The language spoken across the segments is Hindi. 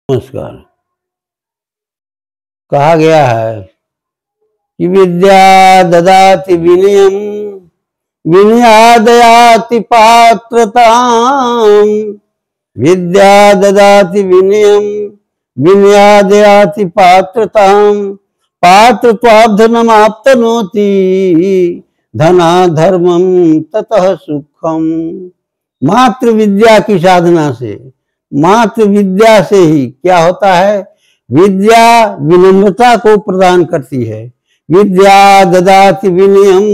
नमस्कार। कहा गया है कि विद्या ददाति विनयम विनयादयाति पात्रताम। विद्या ददाति विनयम विनयादयाति पात्रताम। पात्रत्वाब्धनमाप्तनोति धना धर्मम ततः सुखम। मात्र विद्या की साधना से, मात्र विद्या से ही क्या होता है? विद्या विनम्रता को प्रदान करती है। विद्या ददाति विनयम,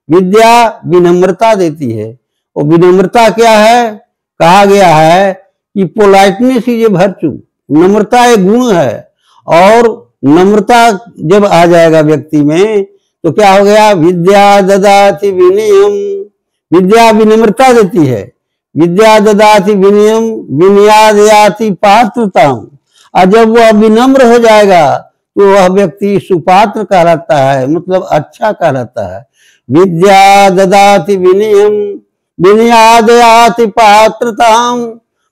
विद्या विनम्रता देती है। और विनम्रता क्या है? कहा गया है कि पोलाइटनेस इज ए वर्च्यू, नम्रता एक गुण है। और नम्रता जब आ जाएगा व्यक्ति में तो क्या हो गया? विद्या ददाति विनयम, विद्या विनम्रता देती है। विद्या ददाति विनयम विनयादयाति पात्रताम। और जब वह विनम्र हो जाएगा तो वह व्यक्ति सुपात्र कहलाता है, मतलब अच्छा कहलाता है। विद्या ददाति विनयम विनयादयाति पात्रताम।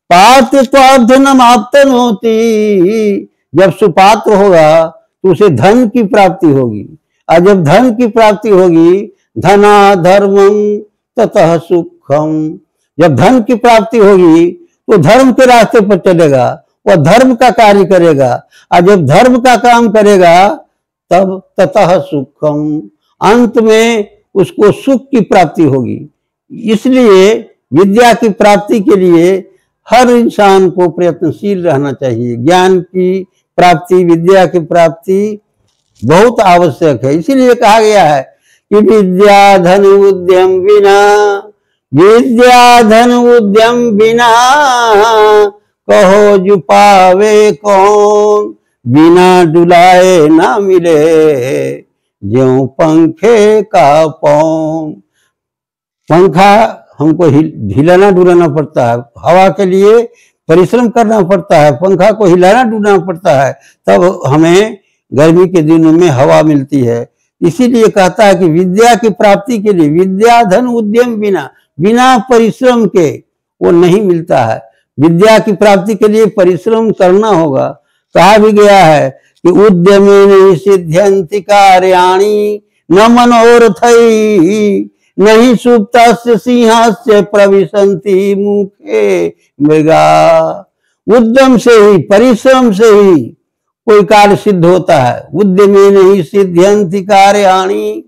पात्रत्वाब्धनमाप्तनोति। जब सुपात्र होगा तो उसे धन की प्राप्ति होगी, और जब धन की प्राप्ति होगी धना धर्मम ततः सुखम। जब धन की प्राप्ति होगी तो धर्म के रास्ते पर चलेगा, वह धर्म का कार्य करेगा, और जब धर्म का काम करेगा तब ततः सुखम, अंत में उसको सुख की प्राप्ति होगी। इसलिए विद्या की प्राप्ति के लिए हर इंसान को प्रयत्नशील रहना चाहिए। ज्ञान की प्राप्ति, विद्या की प्राप्ति बहुत आवश्यक है। इसीलिए कहा गया है कि विद्या धन उद्यम बिना, विद्या धन उद्यम बिना कहो जो पावे कौन। बिना डुलाए ना मिले ज्यों पंखे का पौन। पंखा हमको हिलाना डुलाना पड़ता है, हवा के लिए परिश्रम करना पड़ता है, पंखा को हिलाना डुलाना पड़ता है, तब हमें गर्मी के दिनों में हवा मिलती है। इसीलिए कहता है कि विद्या की प्राप्ति के लिए विद्या धन उद्यम बिना, बिना परिश्रम के वो नहीं मिलता है। विद्या की प्राप्ति के लिए परिश्रम करना होगा। कहा भी गया है कि उद्यमेन सिद्ध्यन्ति कार्याणि न मनोरथैः नहि सुप्तस्य सिंहस्य प्रविशन्ति मुखे मृगा। उद्यम से ही, परिश्रम से ही कोई कार्य सिद्ध होता है। उद्यमेन ही सिद्ध्यन्ति कार्याणि।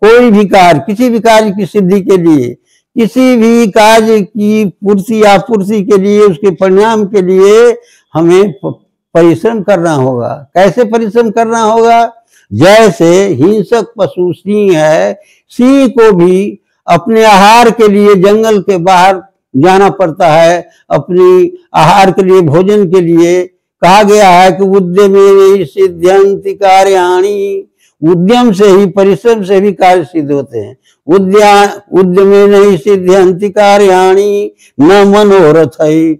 कोई भी कार्य, किसी भी कार्य की सिद्धि के लिए, किसी भी कार्य की पूर्ति या पूर्ति के लिए, उसके परिणाम के लिए हमें परिश्रम करना होगा। कैसे परिश्रम करना होगा? जैसे हिंसक पशु सिंह है, सिंह को भी अपने आहार के लिए जंगल के बाहर जाना पड़ता है, अपनी आहार के लिए, भोजन के लिए। कहा गया है कि उद्यमेन सिद्ध्यन्ति कार्याणि। उद्यम से ही, परिश्रम से भी कार्य सिद्ध होते हैं। उद्यमेन सिद्ध्यन्ति कार्याणि न मनोरथैः।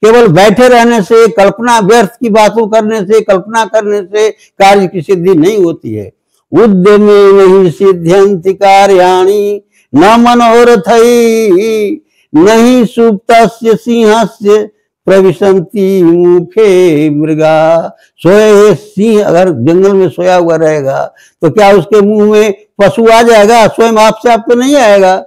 केवल बैठे रहने से, कल्पना, व्यर्थ की बातों करने से, कल्पना करने से कार्य की सिद्धि नहीं होती है। उद्यमेन सिद्ध्यन्ति कार्याणि न मनोरथैः नहि सुप्तस्य सिंहस्य प्रविशन्ति मुखे मृगा। सोए सिंह अगर जंगल में सोया हुआ रहेगा तो क्या उसके मुंह में पशु आ जाएगा? स्वयं आप से आप तो नहीं आएगा।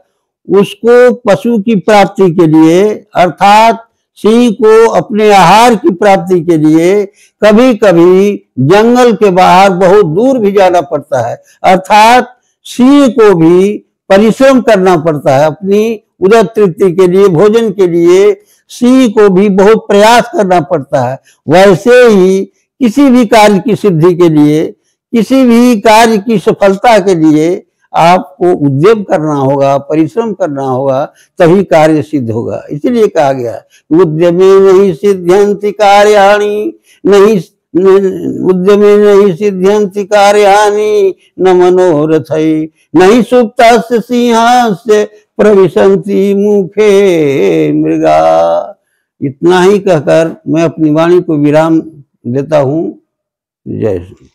उसको पशु की प्राप्ति के लिए, अर्थात सिंह को अपने आहार की प्राप्ति के लिए कभी कभी जंगल के बाहर बहुत दूर भी जाना पड़ता है। अर्थात सिंह को भी परिश्रम करना पड़ता है अपनी उदर तृप्ति के लिए, भोजन के लिए सिंह को भी बहुत प्रयास करना पड़ता है। वैसे ही किसी भी कार्य की सिद्धि के लिए, किसी भी कार्य की सफलता के लिए आपको उद्यम करना होगा, परिश्रम करना होगा, तभी कार्य सिद्ध होगा। इसलिए कहा गया उद्यमेन सिद्ध्यन्ति कार्याणि नहीं, उद्यमेन सिद्ध्यन्ति कार्याणि न मनोरथैः नहि सुप्तस्य सिंहस्य प्रविशन्ति मुखे मृगा। इतना ही कहकर मैं अपनी वाणी को विराम देता हूँ। जय श्री।